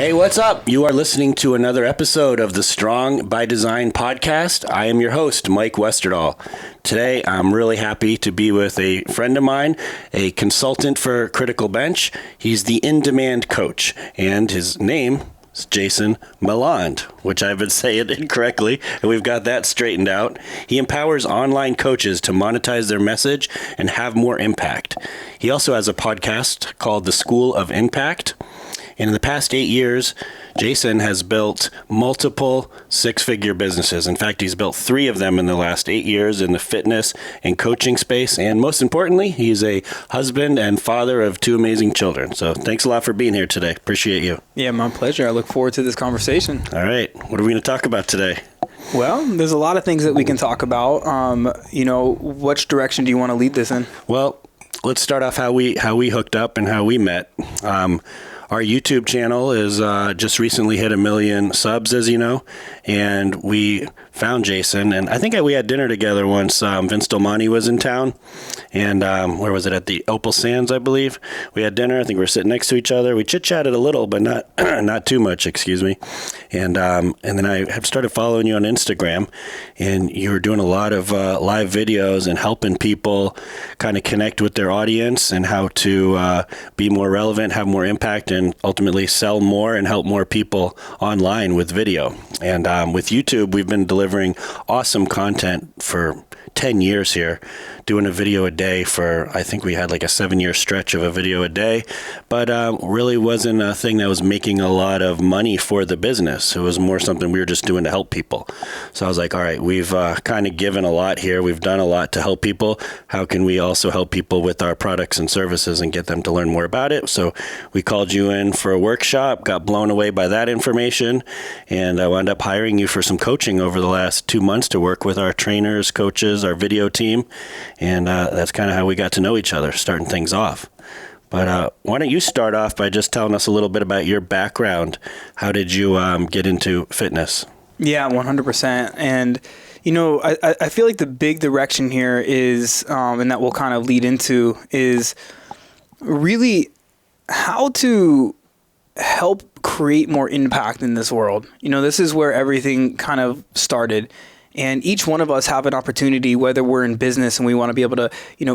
Hey, what's up? You are listening to another episode of the Strong by Design podcast. I am your host, Mike Westerdal. Today, I'm really happy to be with a friend of mine, a consultant for Critical Bench. He's the in-demand coach, and his name is Jason Meland, which I've been saying incorrectly, and we've got that straightened out. He empowers online coaches to monetize their message and have more impact. He also has a podcast called The School of Impact. And in the past 8 years, Jason has built multiple six-figure businesses. In fact, he's built 3 of them in the last 8 years in the fitness and coaching space. And most importantly, he's a husband and father of 2 amazing children. So thanks a lot for being here today. Appreciate you. Yeah, my pleasure. I look forward to this conversation. All right. What are we going to talk about today? Well, there's a lot of things that we can talk about. Which direction do you want to lead this in? Well, let's start off how we hooked up and how we met. Our YouTube channel is just recently hit 1 million subs, as you know, and we found Jason, and I think we had dinner together once. Vince Dolmani was in town, and where was it? At the Opal Sands, I believe. We had dinner. I think we were sitting next to each other. We chit-chatted a little, but not too much, excuse me. And then I have started following you on Instagram, and you were doing a lot of live videos and helping people kind of connect with their audience and how to be more relevant, have more impact, and ultimately sell more and help more people online with video. And with YouTube, we've been delivering awesome content for 10 years here, doing a video a day for, I think we had like a 7-year stretch of a video a day, but really wasn't a thing that was making a lot of money for the business. It was more something we were just doing to help people. So I was like, all right, we've kind of given a lot here. We've done a lot to help people. How can we also help people with our products and services and get them to learn more about it? So we called you in for a workshop, got blown away by that information, and I wound up hiring you for some coaching over the last 2 months to work with our trainers, coaches, our video team, and that's kind of how we got to know each other, starting things off. But why don't you start off by just telling us a little bit about your background? How did you get into fitness? Yeah, 100%. And, I feel like the big direction here is, and that we'll kind of lead into, is really how to help create more impact in this world. This is where everything kind of started. And each one of us have an opportunity, whether we're in business and we want to be able to,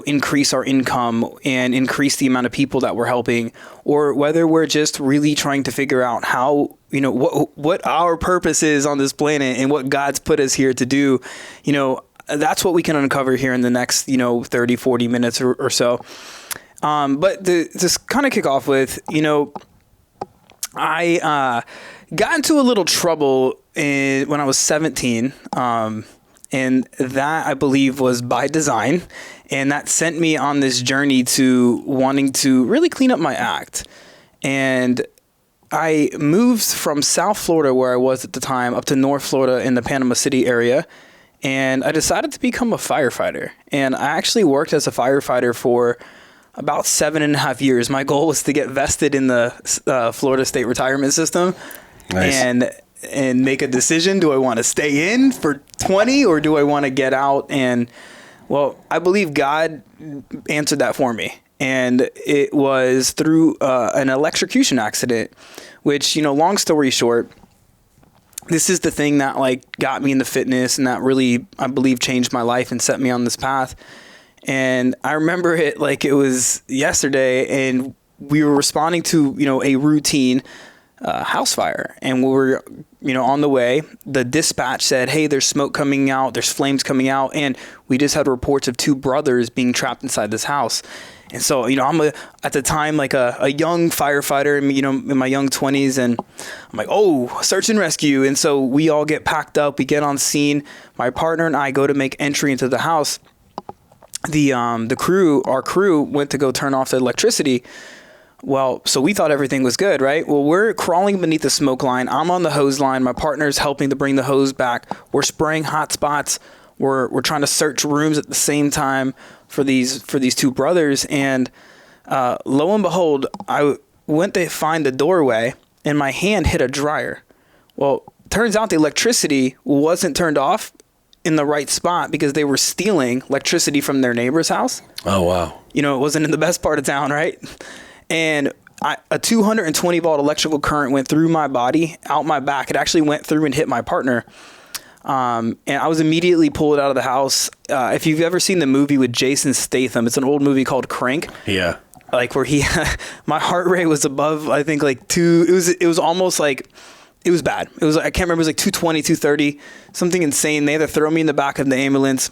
increase our income and increase the amount of people that we're helping, or whether we're just really trying to figure out how, what our purpose is on this planet and what God's put us here to do. That's what we can uncover here in the next, 30, 40 minutes or so. But to kind of kick off with, I got into a little trouble when I was 17, and that I believe was by design, and that sent me on this journey to wanting to really clean up my act. And I moved from South Florida, where I was at the time, up to North Florida in the Panama City area, and I decided to become a firefighter. And I actually worked as a firefighter for about 7.5 years. My goal was to get vested in the Florida State Retirement System. Nice. And make a decision. Do I want to stay in for 20 or do I want to get out? And well, I believe God answered that for me. And it was through an electrocution accident, which, long story short, this is the thing that got me into fitness and that really, I believe, changed my life and set me on this path. And I remember it like it was yesterday, and we were responding to, a routine house fire, and we were, on the way. The dispatch said, hey, there's smoke coming out, there's flames coming out, and we just had reports of 2 brothers being trapped inside this house. And so, I'm at the time like a young firefighter, in my young 20s, and I'm like, oh, search and rescue. And so we all get packed up, we get on scene. My partner and I go to make entry into the house. Our crew went to go turn off the electricity. Well, so we thought everything was good, right? Well, we're crawling beneath the smoke line. I'm on the hose line. My partner's helping to bring the hose back. We're spraying hot spots. We're trying to search rooms at the same time for these 2 brothers. And lo and behold, I went to find the doorway, and my hand hit a dryer. Well, turns out the electricity wasn't turned off in the right spot because they were stealing electricity from their neighbor's house. Oh, wow. It wasn't in the best part of town, right? And a 220 volt electrical current went through my body, out my back. It actually went through and hit my partner. And I was immediately pulled out of the house. If you've ever seen the movie with Jason Statham, it's an old movie called Crank. Yeah. Like where my heart rate was above, I think like it was almost like, it was bad. It was, I can't remember, it was like 220, 230, something insane. They had to throw me in the back of the ambulance.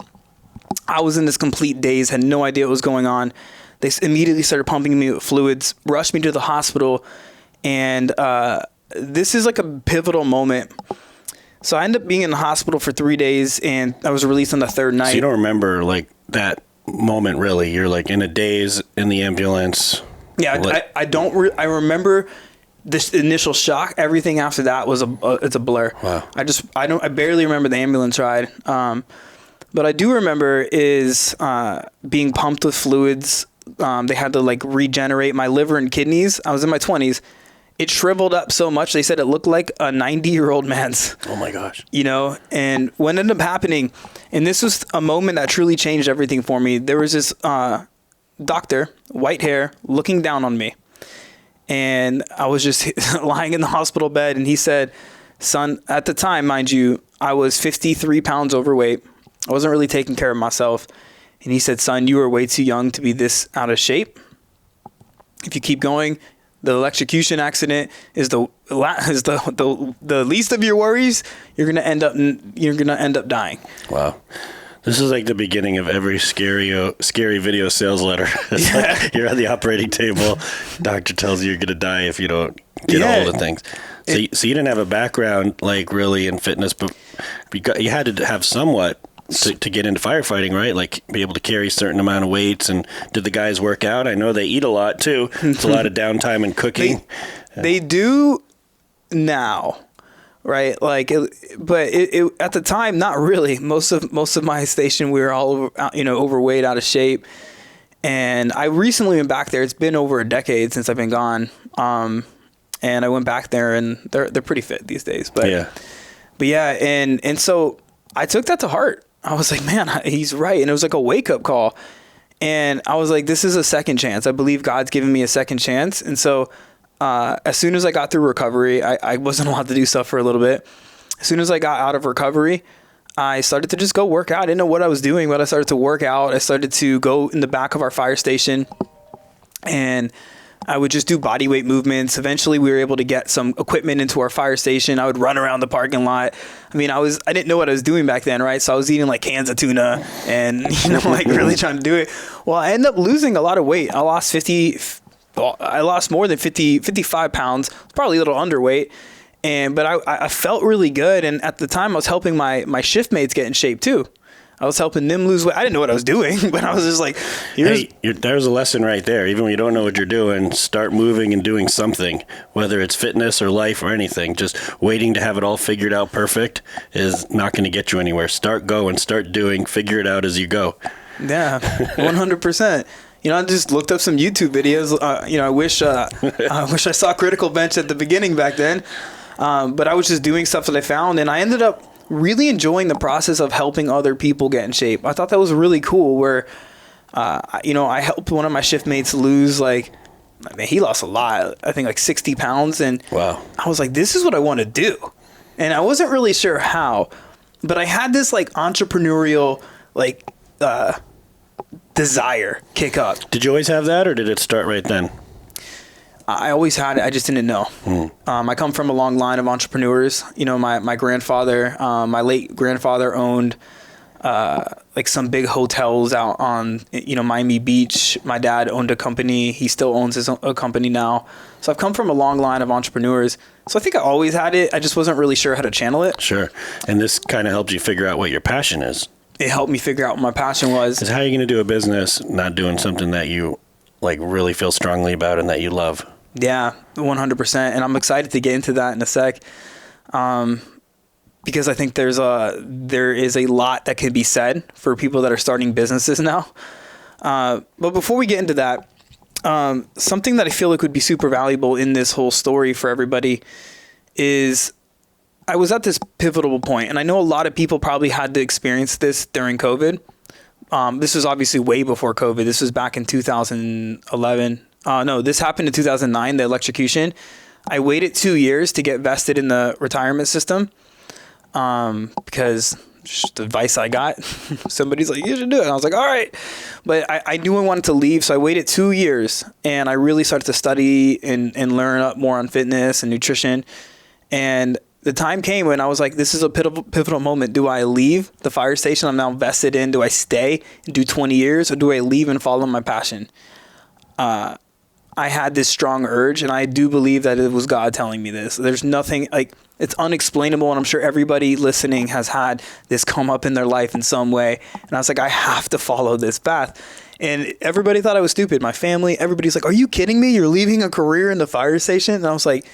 I was in this complete daze, had no idea what was going on. They immediately started pumping me with fluids, rushed me to the hospital. And this is like a pivotal moment. So I ended up being in the hospital for 3 days, and I was released on the third night. So you don't remember like that moment really? You're like in a daze in the ambulance. Yeah, I don't. I remember this initial shock. Everything after that was it's a blur. Wow. I barely remember the ambulance ride. But I do remember is being pumped with fluids. They had to like regenerate my liver and kidneys. I was in my 20s. It shriveled up so much. They said it looked like a 90-year-old man's. Oh my gosh. You know, and what ended up happening, and this was a moment that truly changed everything for me. There was this doctor, white hair, looking down on me. And I was just lying in the hospital bed, and he said, son, at the time, mind you, I was 53 pounds overweight. I wasn't really taking care of myself. And he said, son, you are way too young to be this out of shape. If you keep going, the electrocution accident is the least of your worries. You're gonna end up dying. Wow. This is like the beginning of every scary video sales letter. It's like you're at the operating table. Doctor tells you you're going to die if you don't get all the things. So you didn't have a background like really in fitness, but you had to have somewhat to get into firefighting, right? Like be able to carry a certain amount of weights. And did the guys work out? I know they eat a lot too. It's a lot of downtime and cooking. They do now. Right. Like, but at the time, not really. Most of my station, we were all, overweight, out of shape. And I recently went back there. It's been over a decade since I've been gone. And I went back there, and they're pretty fit these days. But yeah. And so I took that to heart. I was like, man, he's right. And it was like a wake up call. And I was like, this is a second chance. I believe God's given me a second chance. And so as soon as I got through recovery, I wasn't allowed to do stuff for a little bit. As soon as I got out of recovery, I started to just go work out. I didn't know what I was doing, but I started to work out. I started to go in the back of our fire station, and I would just do body weight movements. Eventually we were able to get some equipment into our fire station. I would run around the parking lot. I mean, I didn't know what I was doing back then, right? So I was eating like cans of tuna and, like really trying to do it. Well, I ended up losing a lot of weight. I lost more than 55 pounds, probably a little underweight. But I felt really good. And at the time I was helping my shift mates get in shape too. I was helping them lose weight. I didn't know what I was doing, but I was just like, there's a lesson right there. Even when you don't know what you're doing, start moving and doing something, whether it's fitness or life or anything. Just waiting to have it all figured out perfect is not going to get you anywhere. Start going, start doing, figure it out as you go. Yeah, 100%. I just looked up some YouTube videos. I wish I saw Critical Bench at the beginning back then. But I was just doing stuff that I found, and I ended up really enjoying the process of helping other people get in shape. I thought that was really cool where, I helped one of my shift mates lose he lost a lot. I think like 60 pounds. And wow. I was like, this is what I want to do. And I wasn't really sure how, but I had this like entrepreneurial, desire kick up. Did you always have that, or did it start right then? I always had it. I just didn't know. I come from a long line of entrepreneurs. My grandfather, my late grandfather owned some big hotels out on Miami Beach. My dad owned a company. He still owns a company now. So I've come from a long line of entrepreneurs. So I think I always had it. I just wasn't really sure how to channel it. Sure. And this kind of helped you figure out what your passion is. It helped me figure out what my passion was. Is how you're going to do a business not doing something that you really feel strongly about and that you love. Yeah, 100%. And I'm excited to get into that in a sec. Because I think there is a lot that can be said for people that are starting businesses now. But before we get into that, something that I feel like would be super valuable in this whole story for everybody is I was at this pivotal point, and I know a lot of people probably had to experience this during COVID. This was obviously way before COVID. This was back in 2011. No, this happened in 2009, the electrocution. I waited 2 years to get vested in the retirement system because just the advice I got, somebody's like, you should do it. And I was like, all right. But I knew I wanted to leave. So I waited 2 years and I really started to study and learn up more on fitness and nutrition. And the time came when I was like, this is a pivotal moment. Do I leave the fire station I'm now vested in? Do I stay and do 20 years or do I leave and follow my passion? I had this strong urge, and I do believe that it was God telling me this. There's nothing like, it's unexplainable, and I'm sure everybody listening has had this come up in their life in some way. And I was like, I have to follow this path. And everybody thought I was stupid. My family, everybody's like, are you kidding me? You're leaving a career in the fire station? And I was like,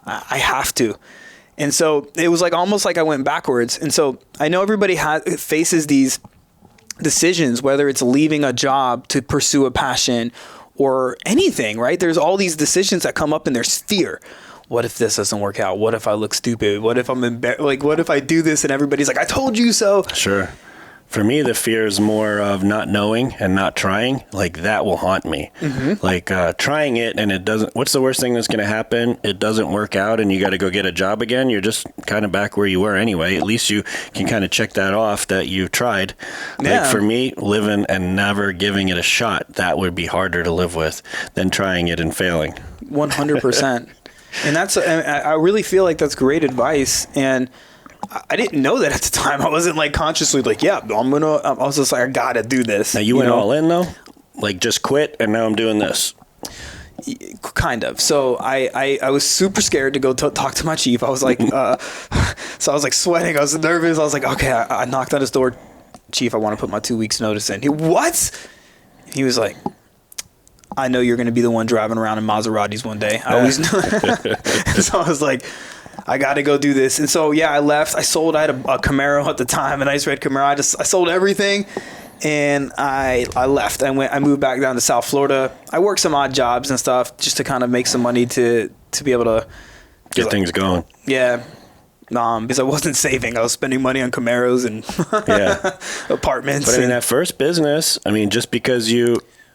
I have to. And so it was like almost like I went backwards. And so I know everybody faces these decisions, whether it's leaving a job to pursue a passion or anything, right? There's all these decisions that come up and there's fear. What if this doesn't work out? What if I look stupid? What if I'm embarrassed? Like, what if I do this and everybody's like, I told you so? Sure. For me, the fear is more of not knowing and not trying. Like, that will haunt me. Mm-hmm. Like, trying it and it doesn't, what's the worst thing that's going to happen? It doesn't work out and you got to go get a job again. You're just kind of back where you were anyway. At least you can kind of check that off that you tried. Yeah. Like, for me, living and never giving it a shot, that would be harder to live with than trying it and failing. 100%. And I really feel like that's great advice. And I didn't know that at the time. I wasn't like consciously like, yeah, I was just like, I gotta do this. Now you went all in though? Like just quit and now I'm doing this? Kind of. So I was super scared to go talk to my chief. I was like, so I was like sweating. I was nervous. I was like, okay, I knocked on his door. Chief, I want to put my 2 weeks notice in. What? He was like, I know you're going to be the one driving around in Maseratis one day. I always know. So I was like, I got to go do this. And so, yeah, I left. I had a Camaro at the time, a nice red Camaro. I sold everything and I left. I moved back down to South Florida. I worked some odd jobs and stuff just to kind of make some money to be able to get things going. Yeah. Because I wasn't saving. I was spending money on Camaros and apartments. But in that first business, I mean, just because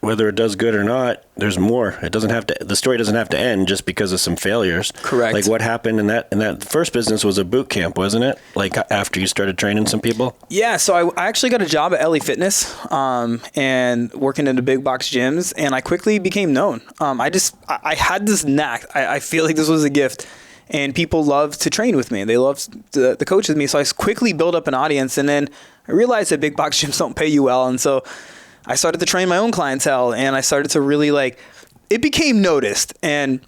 whether it does good or not, there's more. The story doesn't have to end just because of some failures. Correct. Like what happened in that first business was a boot camp, wasn't it? Like after you started training some people? Yeah. So I actually got a job at LA Fitness and working in the big box gyms, and I quickly became known. I had this knack. I feel like this was a gift, and people loved to train with me. They loved the coach with me. So I quickly built up an audience, and then I realized that big box gyms don't pay you well, and so I started to train my own clientele, and I started to really it became noticed, and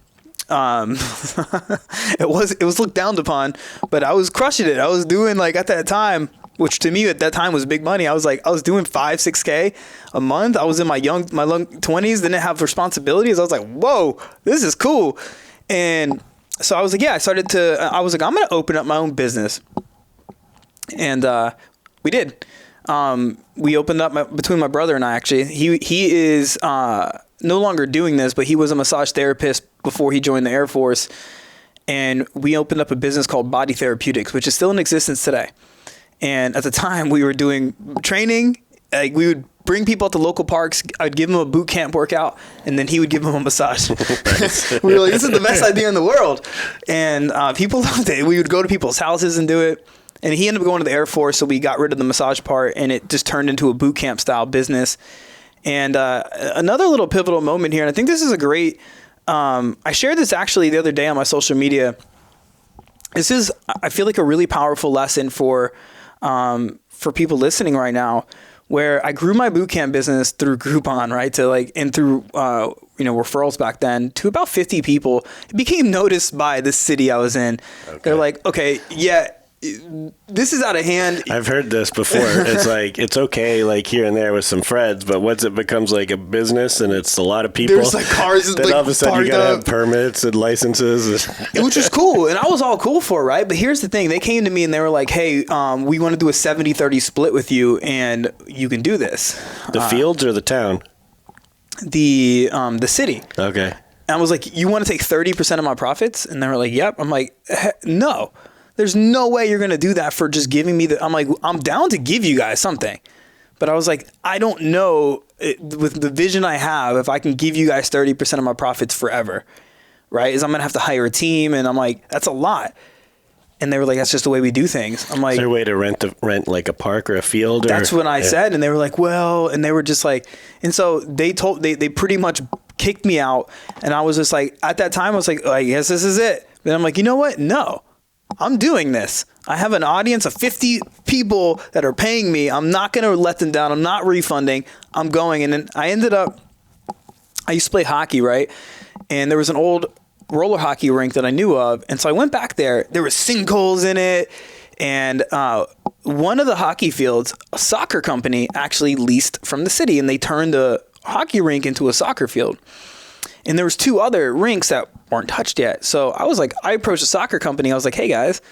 it was looked down upon, but I was crushing it. I was doing at that time, which to me at that time was big money. I was doing 5-6K a month. I was in my young 20s, didn't have responsibilities. I was like, whoa, this is cool. And so I was like, I'm going to open up my own business. And we did. We opened up between my brother and I, actually. He is no longer doing this, but he was a massage therapist before he joined the Air Force. And we opened up a business called Body Therapeutics, which is still in existence today. And at the time, we were doing training. We would bring people out to local parks. I'd give them a boot camp workout, and then he would give them a massage. We were like, this is the best idea in the world. And people loved it. We would go to people's houses and do it. And he ended up going to the Air Force, so we got rid of the massage part, and it just turned into a boot camp style business. And another little pivotal moment here, and I think this is a great, I shared this actually the other day on my social media. This is, I feel like, a really powerful lesson for people listening right now, where I grew my boot camp business through Groupon, right? And through, referrals back then to about 50 people. It became noticed by the city I was in. Okay. They're like, okay, yeah, this is out of hand. I've heard this before. It's it's okay, here and there with some friends, but once it becomes a business and it's a lot of people, there's cars, then all of a sudden you gotta have permits and licenses, which was cool, and I was all cool for it, right? But here's the thing: they came to me and they were like, "Hey, we want to do a 70-30 split with you, and you can do this." The fields or the town? The city. Okay. And I was like, "You want to take 30% of my profits?" And they were like, "Yep." I'm like, "No. There's no way you're going to do that for just giving me I'm like, I'm down to give you guys something, But I was like, I don't know with the vision I have, if I can give you guys 30% of my profits forever, right? Is I'm going to have to hire a team. And I'm like, that's a lot. And they were like, that's just the way we do things. I'm like, is there a way to rent like a park or a field? That's what I said. And they were like, well, and they were just like, and so they pretty much kicked me out. And I was just like, at that time, I was like, oh, I guess this is it. But I'm like, you know what? No, I'm doing this. I have an audience of 50 people that are paying me. I'm not going to let them down. I'm not refunding. I'm going. And then I ended up, I used to play hockey, right? And there was an old roller hockey rink that I knew of. And so I went back there. There were sinkholes in it. And one of the hockey fields, a soccer company actually leased from the city, and they turned the hockey rink into a soccer field. And there was 2 other rinks that weren't touched yet. So I was like, I approached the soccer company. I was like, hey guys,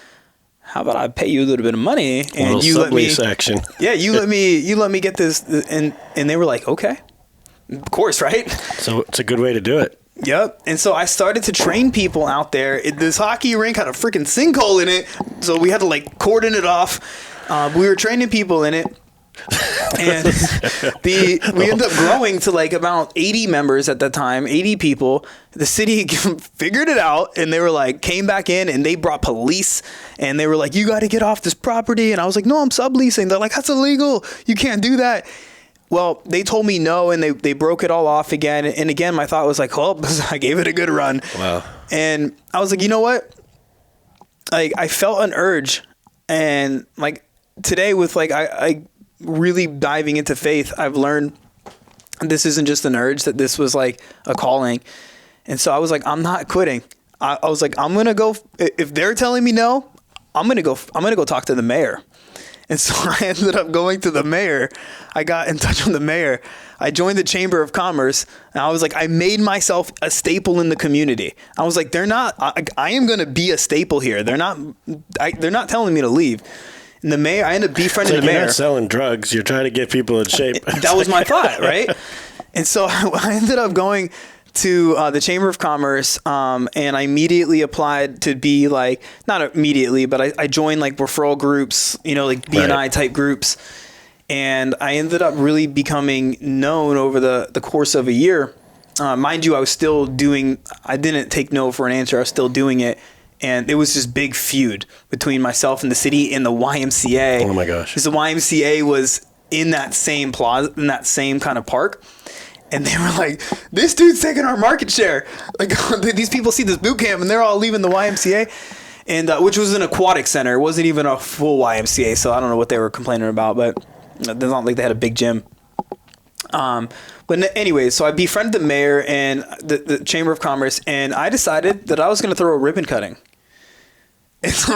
how about I pay you a little bit of money and you let me action. Yeah, you let me get this. And they were like, okay, of course, right? So it's a good way to do it. Yep. And so I started to train people out there. This hockey rink had a freaking sinkhole in it, so we had to like cordon it off. We were training people in it. And we ended up growing to like about 80 members at that time, 80 people. The city figured it out, and they were like, came back in, and they brought police, and they were like, you got to get off this property. And I was like, no, I'm subleasing. They're like, that's illegal. You can't do that. Well, they told me no, and they broke it all off again. And again, my thought was like, oh, I gave it a good run. Wow. And I was like, you know what? Like, I felt an urge. And like today with like, I really diving into faith, I've learned this isn't just an urge, that this was like a calling. And so I was like, I'm not quitting. I was like, I'm going to go, if they're telling me no, I'm going to go talk to the mayor. And so I ended up going to the mayor. I got in touch with the mayor. I joined the Chamber of Commerce, and I was like, I made myself a staple in the community. I was like, I am going to be a staple here. They're not telling me to leave. And the mayor, I ended up befriending the mayor. You're not selling drugs. You're trying to get people in shape. That was my thought, right? And so I ended up going to the Chamber of Commerce, and I immediately applied to be like, not immediately, but I joined like referral groups, like BNI type groups. And I ended up really becoming known over the course of a year. Mind you, I didn't take no for an answer. I was still doing it. And it was this big feud between myself and the city and the YMCA. Oh my gosh. Because the YMCA was in that same plaza, in that same kind of park. And they were like, this dude's taking our market share. Like, these people see this boot camp and they're all leaving the YMCA, and which was an aquatic center. It wasn't even a full YMCA, so I don't know what they were complaining about, but it's not like they had a big gym. But anyway, so I befriended the mayor and the Chamber of Commerce, and I decided that I was going to throw a ribbon cutting. And so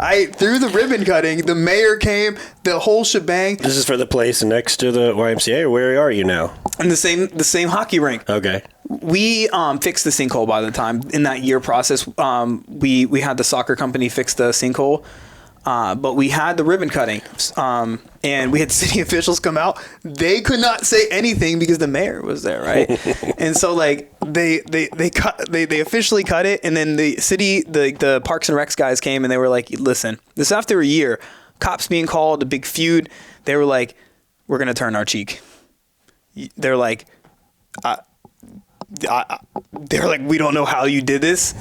I threw the ribbon cutting. The mayor came, the whole shebang. This is for the place next to the YMCA, or where are you now? In the same hockey rink. Okay. We fixed the sinkhole by the time. In that year process, we had the soccer company fix the sinkhole. But we had the ribbon cutting, and we had city officials come out. They could not say anything because the mayor was there, right? And so like they officially cut it, and then the city, the Parks and Recs guys came, and they were like, listen, this after a year, cops being called, a big feud. They were like, we're gonna turn our cheek. They're like, they're like, we don't know how you did this.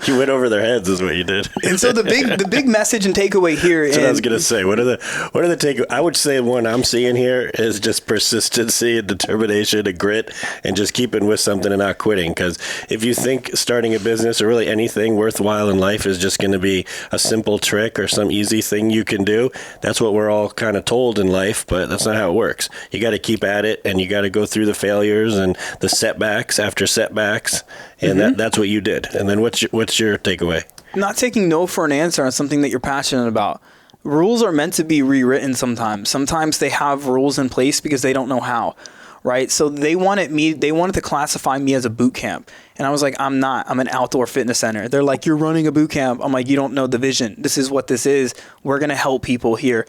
You went over their heads is what you did. And so the big message and takeaway here. That's what I was gonna say. What are the takeaways? I would say one I'm seeing here is just persistency and determination and grit, and just keeping with something and not quitting. Because if you think starting a business or really anything worthwhile in life is just going to be a simple trick or some easy thing you can do, that's what we're all kind of told in life, but that's not how it works. You got to keep at it, and you got to go through the failures and the setbacks after setbacks, and that's what you did. And then what's your takeaway? Not taking no for an answer on something that you're passionate about. Rules are meant to be rewritten sometimes. Sometimes they have rules in place because they don't know how, right? So they wanted to classify me as a boot camp. And I was like, I'm not. I'm an outdoor fitness center. They're like, you're running a boot camp. I'm like, you don't know the vision. This is what this is. We're going to help people here.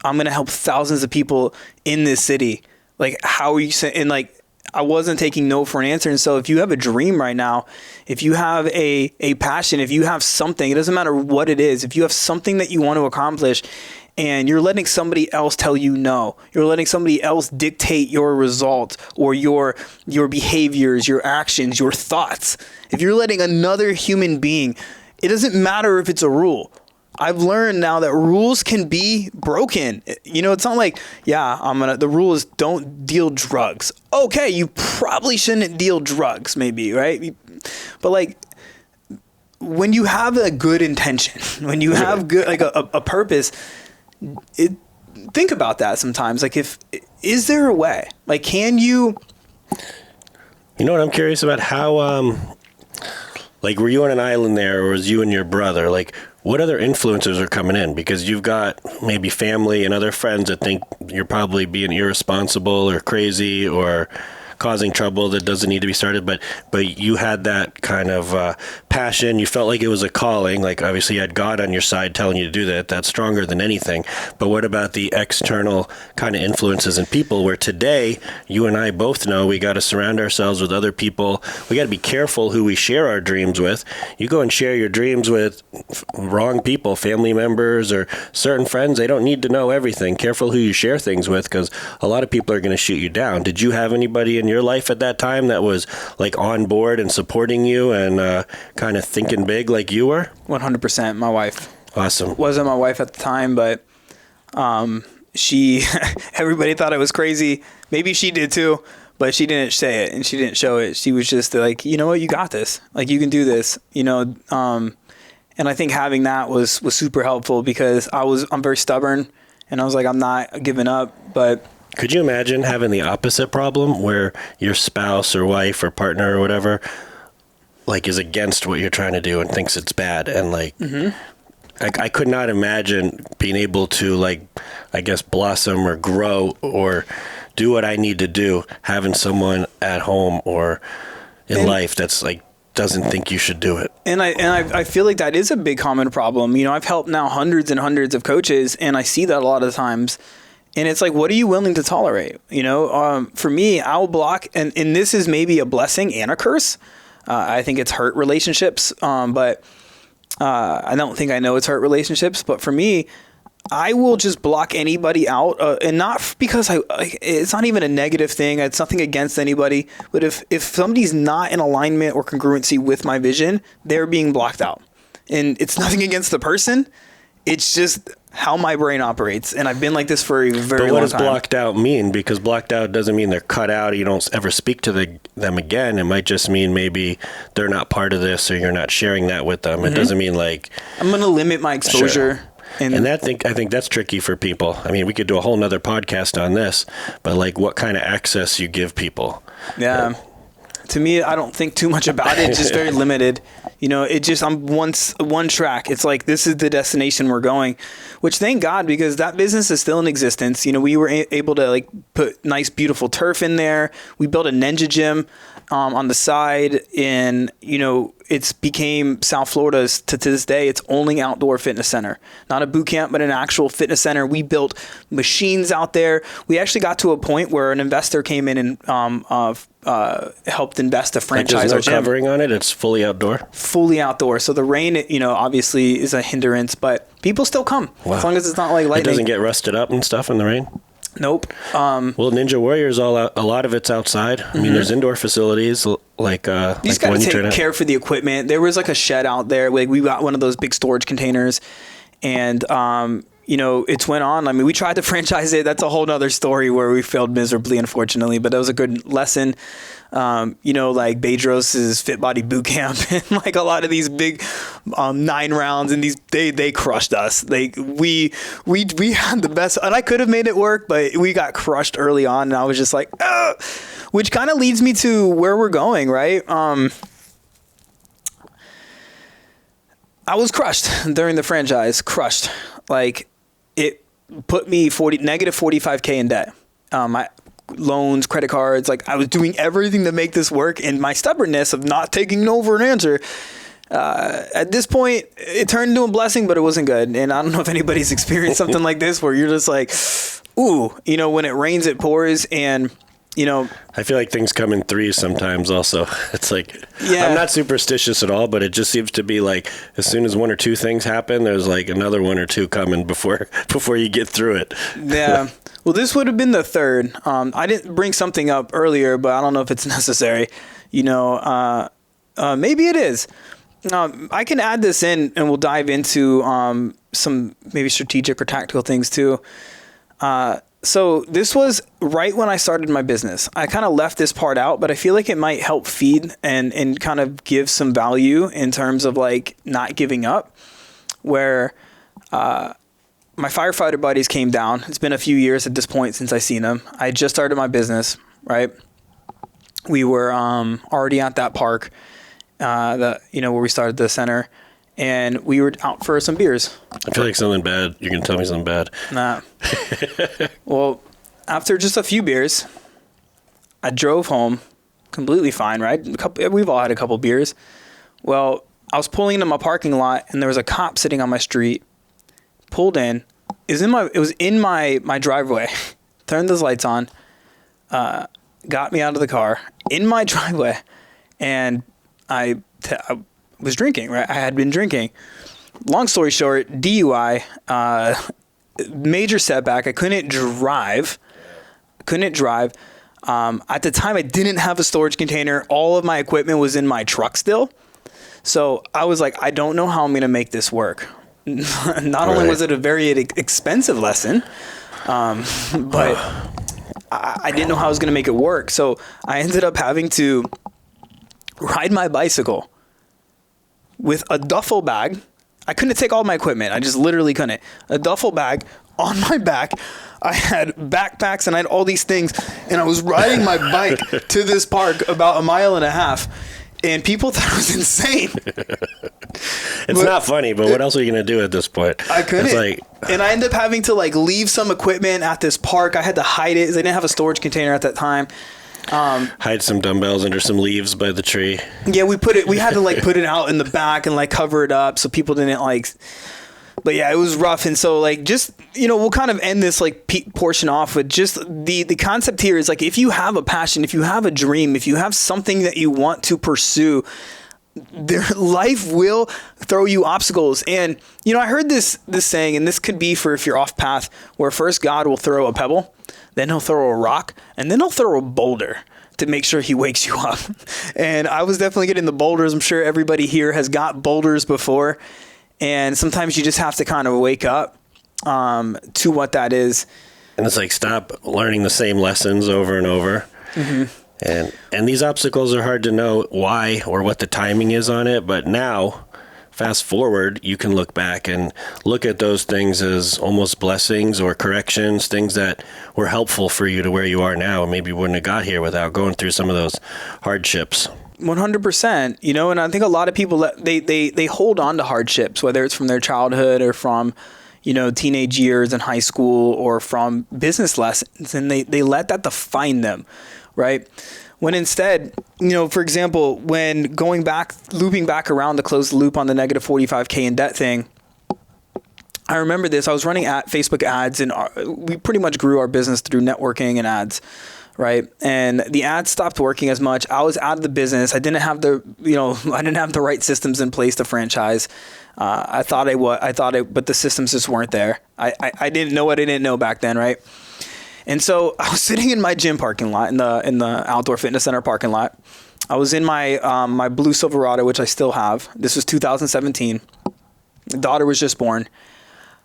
I'm going to help thousands of people in this city. Like, how are you saying? And like, I wasn't taking no for an answer. And so if you have a dream right now, if you have a passion, if you have something, it doesn't matter what it is, if you have something that you want to accomplish and you're letting somebody else tell you no. You're letting somebody else dictate your results or your behaviors, your actions, your thoughts. If you're letting another human being, it doesn't matter if it's a rule. I've learned now that rules can be broken. You know, it's not like, the rule is don't deal drugs. Okay, you probably shouldn't deal drugs, maybe, right? But like, when you have a good intention, when you have good, like a purpose, think about that sometimes. Like, is there a way? Like, can you? You know what I'm curious about? How, like, were you on an island there, or was you and your brother? Like, what other influencers are coming in? Because you've got maybe family and other friends that think you're probably being irresponsible or crazy or causing trouble that doesn't need to be started, but you had that kind of passion. You felt like it was a calling. Like, obviously you had God on your side telling you to do that. That's stronger than anything. But what about the external kind of influences and people, where today you and I both know we got to surround ourselves with other people. We got to be careful who we share our dreams with. You go and share your dreams with wrong people, family members or certain friends. They don't need to know everything. Careful who you share things with, because a lot of people are going to shoot you down. Did you have anybody in your life at that time that was like on board and supporting you and kind of thinking big like you were? 100%. My wife. Awesome. Wasn't my wife at the time, but she, everybody thought I was crazy. Maybe she did too, but she didn't say it and she didn't show it. She was just like, you know what, you got this. Like, you can do this, you know? And I think having that was super helpful, because I'm very stubborn and I was like, I'm not giving up. But could you imagine having the opposite problem, where your spouse or wife or partner or whatever, like, is against what you're trying to do and thinks it's bad? And like, I could not imagine being able to, like, I guess, blossom or grow or do what I need to do, having someone at home or in life that's like, doesn't think you should do it. And I feel like that is a big common problem. You know, I've helped now hundreds and hundreds of coaches, and I see that a lot of times. And it's like, what are you willing to tolerate? You know, for me, I'll block, and this is maybe a blessing and a curse. I think it's hurt relationships, but I don't think I know it's hurt relationships. But for me, I will just block anybody out, and not because it's not even a negative thing. It's nothing against anybody. But if somebody's not in alignment or congruency with my vision, they're being blocked out. And it's nothing against the person. It's just how my brain operates. And I've been like this for a very long time. But what does blocked out mean? Because blocked out doesn't mean they're cut out. You don't ever speak to them again. It might just mean maybe they're not part of this, or you're not sharing that with them. It doesn't mean like, I'm going to limit my exposure. Sure. And I think that's tricky for people. I mean, we could do a whole nother podcast on this, but like, what kind of access you give people. Yeah. To me, I don't think too much about it. It's just very limited. You know, I'm one track. It's like, this is the destination we're going, which thank God, because that business is still in existence. You know, we were able to like put nice, beautiful turf in there. We built a ninja gym on the side, and, you know, it's became South Florida's, to this day, its only outdoor fitness center. Not a boot camp, but an actual fitness center. We built machines out there. We actually got to a point where an investor came in and helped invest to franchise our gym. Covering on it? It's fully outdoor? Fully outdoor. So the rain, you know, obviously is a hindrance, but people still come. Wow. As long as it's not like lightning. It doesn't get rusted up and stuff in the rain? Nope. Well, Ninja Warrior's a lot of it's outside. I mean, there's indoor facilities like you just got to take care for the equipment. There was like a shed out there. Like, we got one of those big storage containers, and you know, it's went on. I mean, we tried to franchise it. That's a whole nother story where we failed miserably, unfortunately. But that was a good lesson. You know, like Bedros's Fit Body Boot Camp, and like a lot of these big 9 rounds, and they crushed us. Like, we had the best, and I could have made it work, but we got crushed early on, and I was just like, ugh! Which kind of leads me to where we're going, right? I was crushed during the franchise. Crushed. Like, it put me negative $45K in debt. My loans, credit cards, like, I was doing everything to make this work, and my stubbornness of not taking no for an answer, at this point, it turned into a blessing, but it wasn't good. And I don't know if anybody's experienced something like this, where you're just like, ooh, you know, when it rains, it pours. And, I feel like things come in threes sometimes also. It's like, Yeah. I'm not superstitious at all, but it just seems to be like as soon as one or two things happen, there's like another one or two coming before you get through it. Yeah. Well, this would have been the third. I didn't bring something up earlier, but I don't know if it's necessary. Maybe it is. I can add this in and we'll dive into some maybe strategic or tactical things too. So this was right when I started my business. I kind of left this part out, but I feel like it might help feed and kind of give some value in terms of like not giving up, where my firefighter buddies came down. It's been a few years at this point since I seen them. I just started my business, right? We were already at that park, where we started the center, and we were out for some beers. I feel like something bad. You're going to tell me something bad. Nah. Well, after just a few beers, I drove home completely fine, right? We've all had a couple beers. Well, I was pulling into my parking lot, and there was a cop sitting on my street. Pulled in. It was in my driveway. Turned those lights on. Got me out of the car in my driveway, and I was drinking, right? I had been drinking. Long story short, DUI, major setback. I couldn't drive. At the time, I didn't have a storage container. All of my equipment was in my truck still. So I was like, I don't know how I'm going to make this work. Not only was it a very expensive lesson, but I didn't know how I was going to make it work. So I ended up having to ride my bicycle with a duffel bag. I couldn't take all my equipment. I just literally couldn't. A duffel bag on my back. I had backpacks and I had all these things. And I was riding my bike to this park about 1.5 miles. And people thought I was insane. It's not funny, but what else are you going to do at this point? I couldn't. And I ended up having to leave some equipment at this park. I had to hide it because I didn't have a storage container at that time. Hide some dumbbells under some leaves by the tree. Yeah, we had to put it out in the back and cover it up so people didn't but yeah, it was rough. And so we'll kind of end this portion off with just the concept here is if you have a passion, if you have a dream, if you have something that you want to pursue, life will throw you obstacles. And, I heard this saying, and this could be for if you're off path, where first God will throw a pebble, then he'll throw a rock, and then he'll throw a boulder to make sure he wakes you up. And I was definitely getting the boulders. I'm sure everybody here has got boulders before. And sometimes you just have to kind of wake up to what that is. And it's stop learning the same lessons over and over. Mm-hmm. And these obstacles are hard to know why or what the timing is on it. But now, fast forward, you can look back and look at those things as almost blessings or corrections, things that were helpful for you to where you are now. And maybe you wouldn't have got here without going through some of those hardships. 100%, and I think a lot of people, they hold on to hardships, whether it's from their childhood or from, teenage years in high school or from business lessons, and they let that define them, right? When instead, for example, when looping back around to close the loop on the negative 45K in debt thing, I remember this. I was running Facebook ads, and we pretty much grew our business through networking and ads. Right. And the ads stopped working as much. I was out of the business. I didn't have the right systems in place to franchise. I thought but the systems just weren't there. I didn't know what I didn't know back then. Right. And so I was sitting in my gym parking lot in the outdoor fitness center parking lot. I was in my blue Silverado, which I still have. This was 2017. The daughter was just born.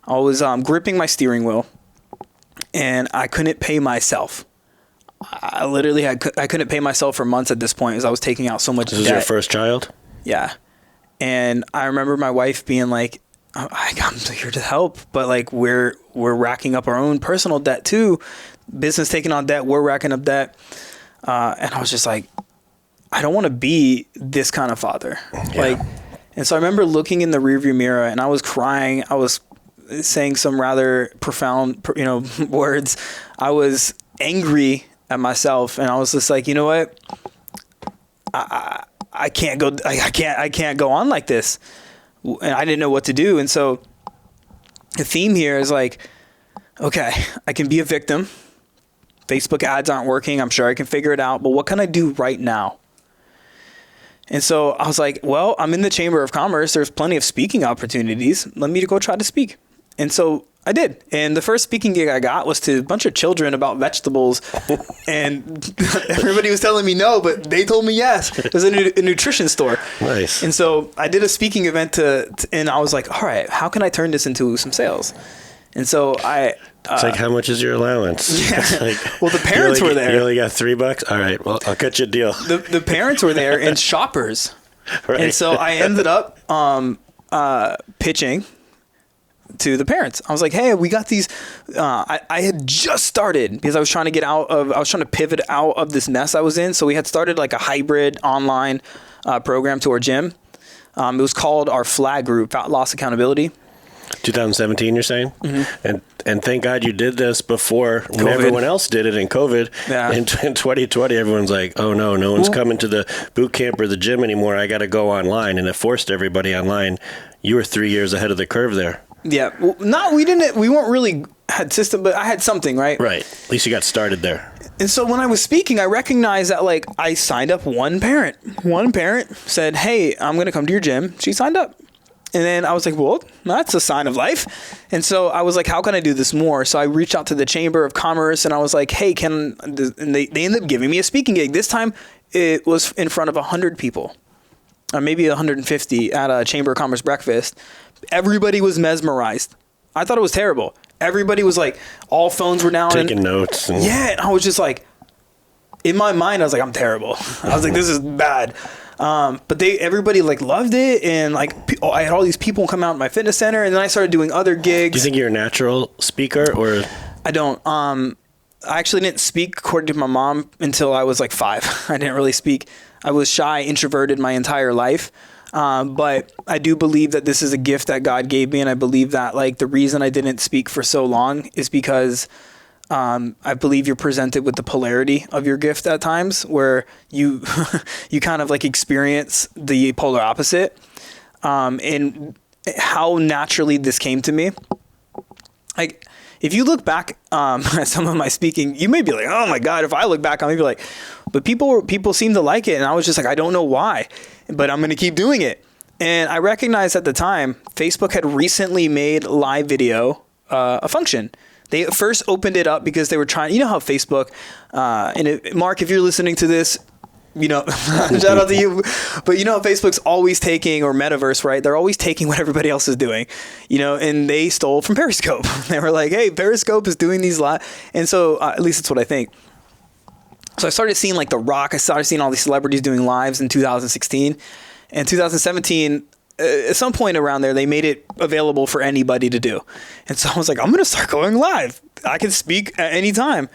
I was gripping my steering wheel, and I couldn't pay myself. I literally I couldn't pay myself for months at this point as I was taking out so much debt. This was your first child? Yeah. And I remember my wife being like, I'm here to help, but we're racking up our own personal debt too. Business taking on debt, we're racking up debt. And I was just like, I don't want to be this kind of father. Yeah. And so I remember looking in the rearview mirror and I was crying. I was saying some rather profound, words. I was angry at myself, and I was just like, you know what? I can't go on like this. And I didn't know what to do. And so the theme here is okay, I can be a victim, Facebook ads aren't working. I'm sure I can figure it out, but what can I do right now? And so I was like, well, I'm in the Chamber of Commerce. There's plenty of speaking opportunities. Let me go try to speak. And so I did. And the first speaking gig I got was to a bunch of children about vegetables. And everybody was telling me no, but they told me yes. It was a nutrition store. Nice. And so I did a speaking event and I was like, all right, how can I turn this into some sales? And so it's like, how much is your allowance? Yeah. Like, well, the parents were there. You only got $3? All right, well, I'll cut you a deal. The parents were there and shoppers. Right. And so I ended up pitching to the parents. I was like, hey, we got these. I had just started because I was trying to pivot out of this mess I was in. So we had started like a hybrid online program to our gym. It was called our FLAG group, Fat Loss Accountability. 2017, you're saying? Mm-hmm. And thank God you did this before when COVID. Everyone else did it in COVID. Yeah. In 2020, everyone's like, oh no one's coming to the boot camp or the gym anymore. I got to go online. And it forced everybody online. You were 3 years ahead of the curve there. Yeah. Well, we weren't really had system, but I had something, right? Right. At least you got started there. And so when I was speaking, I recognized that like I signed up one parent. One parent said, hey, I'm going to come to your gym. She signed up. And then I was like, well, that's a sign of life. And so I was like, how can I do this more? So I reached out to the Chamber of Commerce and I was like, hey, and they ended up giving me a speaking gig. This time it was in front of 100 people, maybe 150 at a Chamber of Commerce breakfast. Everybody was mesmerized. I thought it was terrible. Everybody was like, all phones were down. Taking notes. Yeah. And I was just like, in my mind, I was like, I'm terrible. I was like, this is bad. But everybody like loved it. And like, I had all these people come out at my fitness center and then I started doing other gigs. Do you think you're a natural speaker or? I don't. I actually didn't speak according to my mom until I was like 5. I didn't really speak. I was shy, introverted my entire life. But I do believe that this is a gift that God gave me. And I believe that like the reason I didn't speak for so long is because I believe you're presented with the polarity of your gift at times where you you kind of like experience the polar opposite. And how naturally this came to me. Like if you look back at some of my speaking, you may be like, oh my God, if I look back, I may be like, but people seem to like it. And I was just like, I don't know why, but I'm going to keep doing it. And I recognized at the time, Facebook had recently made live video a function. They first opened it up because they were trying, you know how Facebook, Mark, if you're listening to this, you know, shout out to you, but you know, Facebook's always taking, or Metaverse, right? They're always taking what everybody else is doing, you know, and they stole from Periscope. They were like, hey, Periscope is doing these live. And so at least that's what I think. So I started seeing like The Rock. I started seeing all these celebrities doing lives in 2016 and 2017. At some point around there, they made it available for anybody to do. And so I was like, I'm going to start going live. I can speak at any time.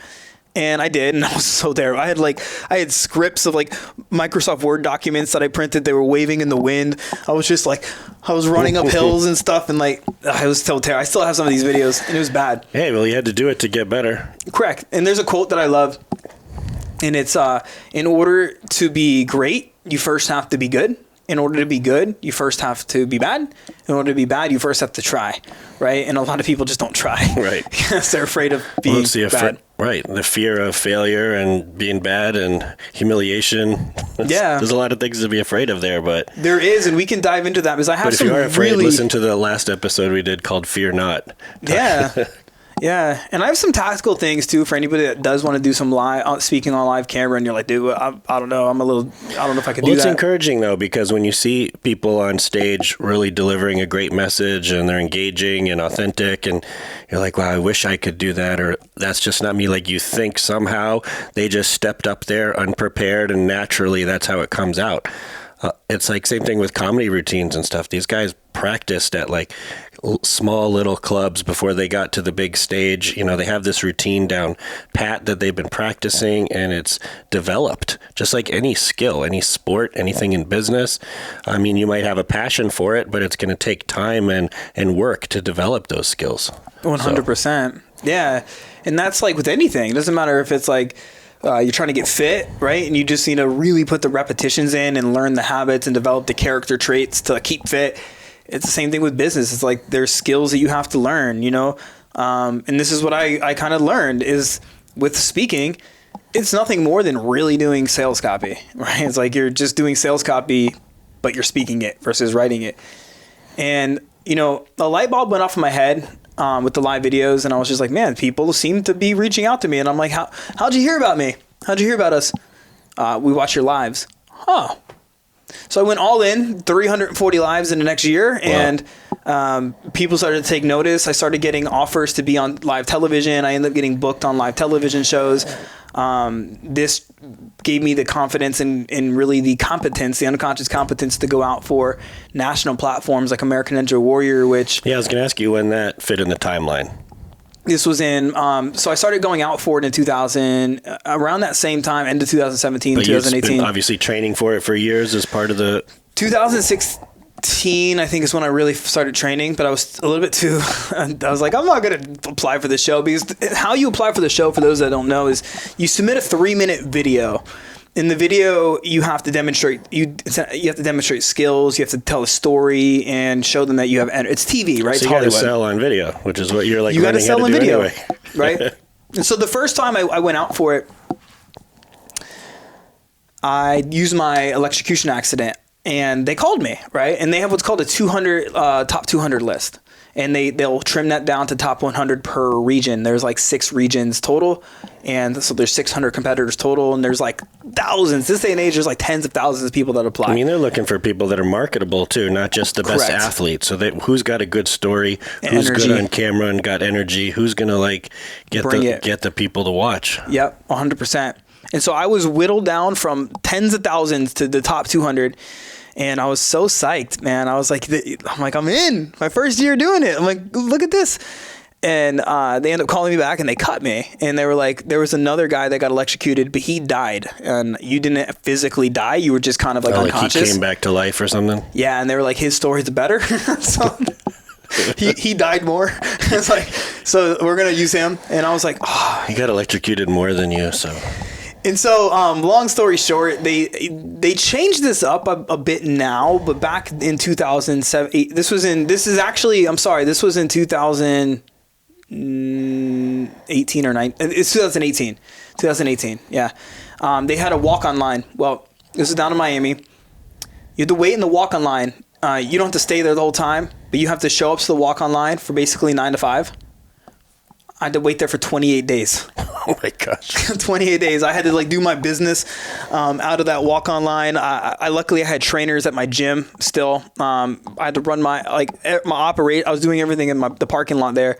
And I did. And I was so there. I had scripts of like Microsoft Word documents that I printed. They were waving in the wind. I was just like, I was running up hills and stuff. And like, I was so terrible. I still have some of these videos and it was bad. Hey, well, you had to do it to get better. Correct. And there's a quote that I love. And it's, in order to be great, you first have to be good. In order to be good, you first have to be bad. In order to be bad, you first have to try, right? And a lot of people just don't try. Right. Because they're afraid of being bad. Right. The fear of failure and being bad and humiliation. Yeah. There's a lot of things to be afraid of there, but... There is, and we can dive into that because I have But if you are afraid, listen to the last episode we did called Fear Not. Yeah. Yeah, and I have some tactical things too for anybody that does want to do some live speaking on live camera, and you're like, dude, I don't know, I don't know if I can do that. It's encouraging though, because when you see people on stage really delivering a great message and they're engaging and authentic, and you're like, wow, I wish I could do that, or that's just not me. Like you think somehow they just stepped up there unprepared, and naturally that's how it comes out. It's like same thing with comedy routines and stuff. These guys practiced at like small little clubs before they got to the big stage. You know, they have this routine down pat that they've been practicing, and it's developed just like any skill, any sport, anything in business. I mean, you might have a passion for it, but it's going to take time and work to develop those skills. 100%. Yeah. And that's like with anything. It doesn't matter if it's like, you're trying to get fit, right? And you just need to really put the repetitions in and learn the habits and develop the character traits to keep fit. It's the same thing with business. It's like there's skills that you have to learn, you know? And this is what I kind of learned is with speaking, it's nothing more than really doing sales copy, right? It's like you're just doing sales copy, but you're speaking it versus writing it. And, you know, a light bulb went off in my head with the live videos, and I was just like, man, people seem to be reaching out to me. And I'm like, how'd you hear about me? How'd you hear about us? We watch your lives. Huh. So I went all in, 340 lives in the next year, and people started to take notice. I started getting offers to be on live television. I ended up getting booked on live television shows. This gave me the confidence and really the competence, the unconscious competence to go out for national platforms like American Ninja Warrior, which... Yeah, I was going to ask you when that fit in the timeline. This was in, so I started going out for it in 2000, around that same time, end of 2017, but 2018. You've been obviously training for it for years as part of the... 2016, I think, is when I really started training, but I was a little bit too, I was like, I'm not going to apply for the show, because how you apply for the show, for those that don't know, is you submit a 3-minute video. In the video, you have to demonstrate skills. You have to tell a story and show them that you have. It's TV, right? So you got to sell on video, which is what you're like. You got to sell on video, anyway. Right? And so the first time I went out for it, I used my electrocution accident, and they called me, right? And they have what's called a 200 top 200 list. And they'll trim that down to top 100 per region. There's like 6 regions total. And so there's 600 competitors total. And there's like thousands. This day and age, there's like tens of thousands of people that apply. I mean, they're looking for people that are marketable too, not just the best athletes. So who's got a good story, who's good on camera and got energy, who's going to like get the people to watch. Yep, 100%. And so I was whittled down from tens of thousands to the top 200. And I was so psyched, man. I was like, I'm in. My first year doing it. I'm like, look at this. And they ended up calling me back, and they cut me. And they were like, there was another guy that got electrocuted, but he died. And you didn't physically die. You were just kind of like unconscious. Like he came back to life or something? Yeah, and they were like, his story's better. So he died more. It's like, so we're going to use him. And I was like, oh. He got electrocuted more than you, so... And so, long story short, they changed this up a bit now, but back in 2007, this was in 2018 or 9. It's 2018. 2018, yeah. They had a walk-on line. Well, this is down in Miami. You have to wait in the walk-on line. You don't have to stay there the whole time, but you have to show up to the walk-on line for basically 9 to 5. I had to wait there for 28 days. Oh my gosh. 28 days. I had to like do my business out of that walk-on line. Luckily I had trainers at my gym still. I had to run my operate. I was doing everything in the parking lot there.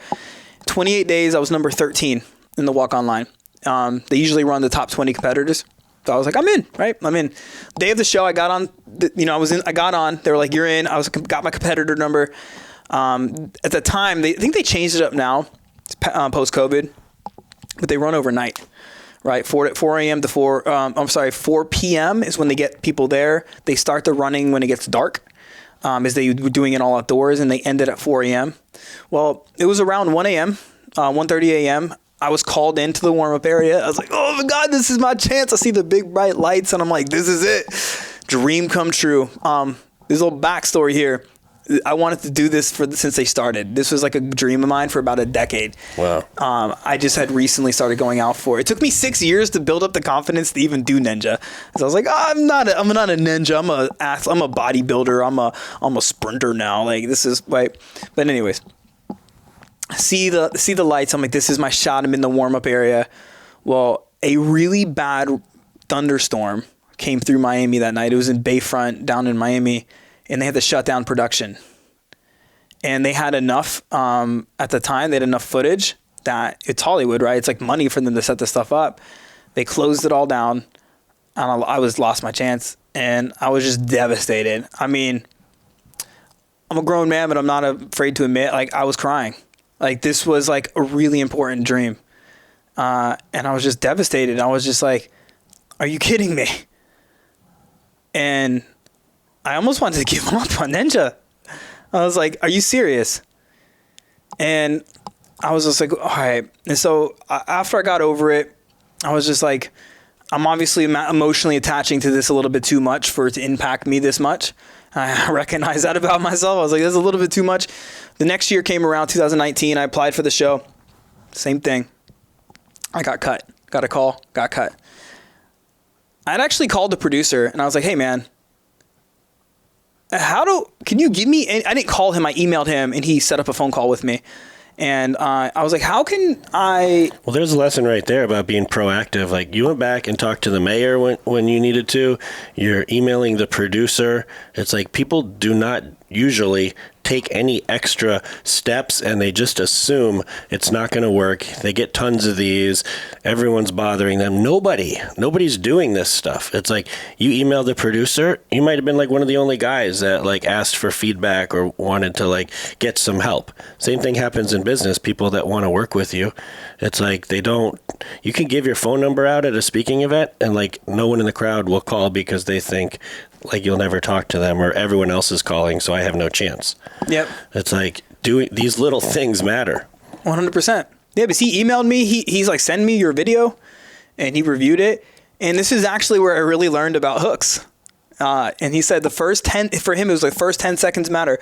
28 days. I was number 13 in the walk-on line. They usually run the top 20 competitors. So I was like, I'm in, right? I'm in. Day of the show, I got on. I got on. They were like, you're in. Got my competitor number. At the time, I think they changed it up now. Post-COVID, but they run overnight, right? 4 a.m. to 4 p.m. is when they get people there. They start the running when it gets dark, as they were doing it all outdoors, and they ended at 4 a.m. Well, it was around 1 a.m., 1:30 a.m. I was called into the warm-up area. I was like, oh my God, this is my chance. I see the big bright lights, and I'm like, this is it. Dream come true. There's a little backstory here. I wanted to do this since they started. This was like a dream of mine for about a decade. Wow. I just had recently started going out for it. It took me 6 years to build up the confidence to even do ninja. So I was like, I'm not a ninja. I'm a bodybuilder. I'm a sprinter now. Like this is right. But anyways, see the lights. I'm like, this is my shot. I'm in the warm up area. Well, a really bad thunderstorm came through Miami that night. It was in Bayfront down in Miami. And they had to shut down production. And they had enough, at the time, they had enough footage that it's Hollywood, right? It's like money for them to set this stuff up. They closed it all down. And I lost my chance. And I was just devastated. I mean, I'm a grown man, but I'm not afraid to admit, like, I was crying. Like, this was like a really important dream. And I was just devastated. I was just like, are you kidding me? And I almost wanted to give up on ninja. I was like, are you serious? And I was just like, all right. And so after I got over it, I was just like, I'm obviously emotionally attaching to this a little bit too much for it to impact me this much. I recognize that about myself. I was like, that's a little bit too much. The next year came around, 2019. I applied for the show. Same thing. I got cut. Got a call, got cut. I'd actually called the producer and I was like, hey man, can you give me, I didn't call him, I emailed him and he set up a phone call with me. And I was like, how can I? Well, there's a lesson right there about being proactive. Like, you went back and talked to the mayor when you needed to. You're emailing the producer. It's like, people do not usually take any extra steps and they just assume it's not going to work. They get tons of these. Everyone's bothering them. Nobody's doing this stuff. It's like, you emailed the producer. You might have been like one of the only guys that like asked for feedback or wanted to like get some help. Same thing happens in business. People that want to work with you, it's like you can give your phone number out at a speaking event and like no one in the crowd will call because they think like you'll never talk to them or everyone else is calling, so I have no chance. Yep. It's like, doing these little things matter. 100%. Yeah, because he emailed me. He's like, send me your video, and he reviewed it. And this is actually where I really learned about hooks. And he said for him, it was like first 10 seconds matter.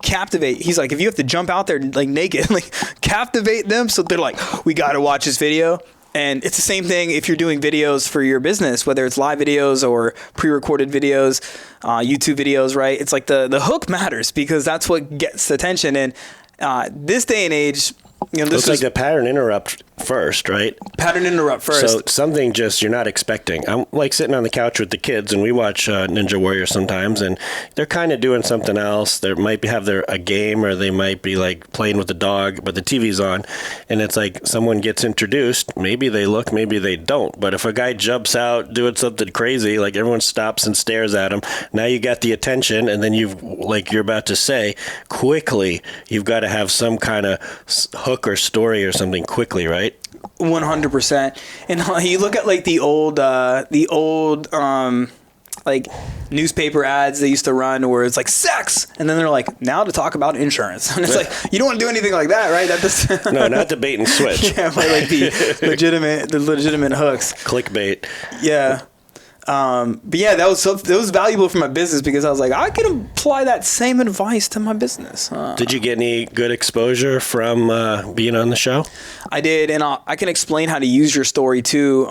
Captivate. He's like, if you have to jump out there like naked, like captivate them. So they're like, we got to watch this video. And it's the same thing if you're doing videos for your business, whether it's live videos or pre-recorded videos, YouTube videos, right? It's like the hook matters because that's what gets attention. And this day and age, this is like a pattern interrupt first, right? Pattern interrupt first. So something just you're not expecting. I'm like sitting on the couch with the kids, and we watch Ninja Warrior sometimes, and they're kind of doing something else. They might have a game, or they might be like playing with the dog, but the TV's on, and it's like someone gets introduced. Maybe they look, maybe they don't. But if a guy jumps out doing something crazy, like everyone stops and stares at him, now you got the attention, and then you're about to say quickly, you've got to have some kind of hook or story or something quickly, right? 100%. And you look at like the old like newspaper ads they used to run where it's like sex, and then they're like, now to talk about insurance, and it's like, you don't want to do anything like that, right? No, not the bait and switch. Yeah, but like the legitimate hooks. Clickbait. Yeah. But yeah, that was valuable for my business because I was like, I can apply that same advice to my business. Did you get any good exposure from being on the show? I did, and I can explain how to use your story too.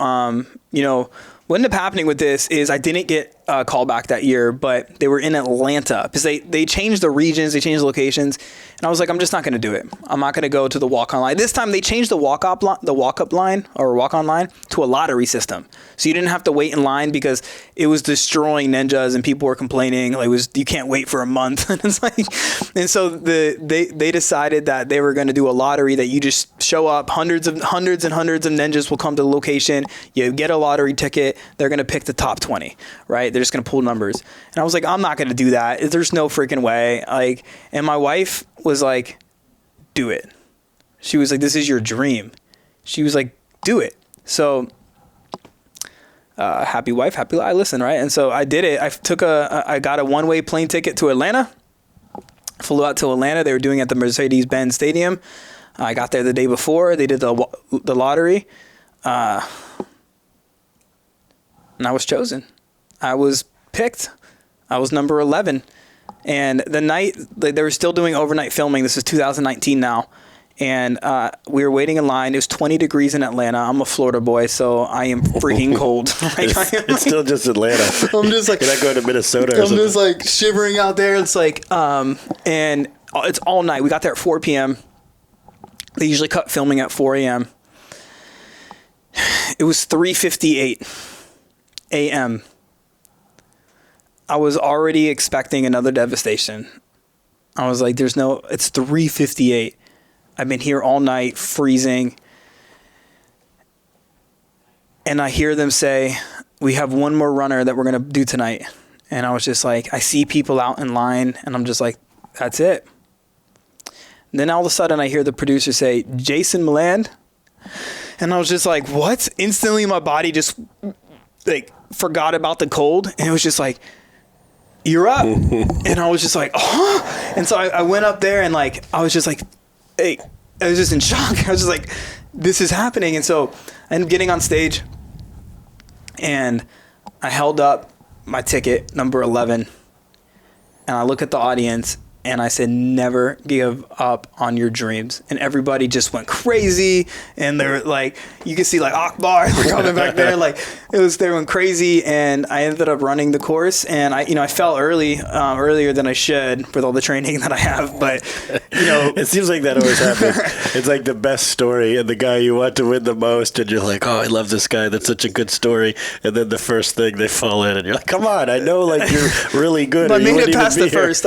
What ended up happening with this is I didn't get a call back that year, but they were in Atlanta because they changed the regions, they changed the locations, and I was like, I'm just not going to do it. I'm not going to go to the walk-on line. This time they changed the walk-on line to a lottery system, so you didn't have to wait in line because it was destroying ninjas and people were complaining like you can't wait for a month. And it's like, and so they decided that they were going to do a lottery that you just show up, hundreds and hundreds of ninjas will come to the location, you get a lottery ticket, they're going to pick the top 20, right? They're just going to pull numbers. And I was like, I'm not going to do that. There's no freaking way. Like, and my wife was like, do it. She was like, this is your dream. She was like, do it. So, happy wife, happy life. Listen, right? And so I did it. I got a one-way plane ticket to Atlanta. Flew out to Atlanta. They were doing it at the Mercedes-Benz Stadium. I got there the day before. They did the lottery. And I was chosen. I was picked. I was number 11. And the night, they were still doing overnight filming. This is 2019 now. And we were waiting in line. It was 20 degrees in Atlanta. I'm a Florida boy, so I am freaking cold. It's still just Atlanta. I'm just like, you're not going to Minnesota or something. I'm just like shivering out there. It's like, and it's all night. We got there at 4 p.m. They usually cut filming at 4 a.m. It was 3:58 a.m. I was already expecting another devastation. I was like, it's 3:58. I've been here all night, freezing. And I hear them say, we have one more runner that we're going to do tonight. And I was just like, I see people out in line, and I'm just like, that's it. And then all of a sudden, I hear the producer say, Jason Meland. And I was just like, what? Instantly, my body just like forgot about the cold. And it was just like, you're up. And I was just like, oh. And so I went up there and like, I was just like, hey, I was just in shock. I was just like, this is happening. And so I ended up getting on stage and I held up my ticket, number 11. And I look at the audience And I said, never give up on your dreams. And everybody just went crazy. And they're like, you can see like Akbar coming back there. Like they went crazy. And I ended up running the course. And I fell earlier than I should with all the training that I have. But, it seems like that always happens. It's like the best story and the guy you want to win the most. And you're like, oh, I love this guy. That's such a good story. And then the first thing they fall in and you're like, come on, I know like you're really good. But I made it past the first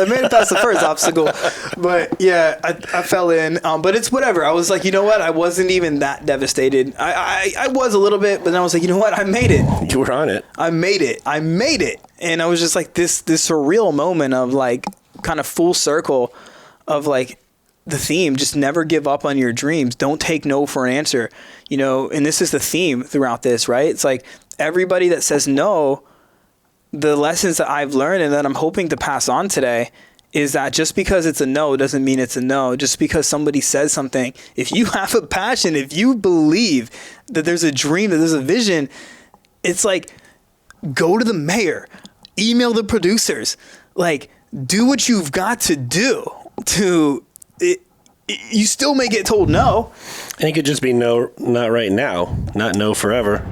obstacle. But yeah, I fell in. But it's whatever. I was like, you know what? I wasn't even that devastated. I was a little bit, but then I was like, you know what? I made it. You were on it. I made it. And I was just like this surreal moment of like kind of full circle of like the theme, just never give up on your dreams. Don't take no for an answer. And this is the theme throughout this, right? It's like everybody that says no, the lessons that I've learned and that I'm hoping to pass on today is that just because it's a no doesn't mean it's a no. Just because somebody says something, if you have a passion, if you believe that there's a dream, that there's a vision, it's like, go to the mayor, email the producers, like do what you've got to do to it. You still may get told no. And it could just be no, not right now, not no forever.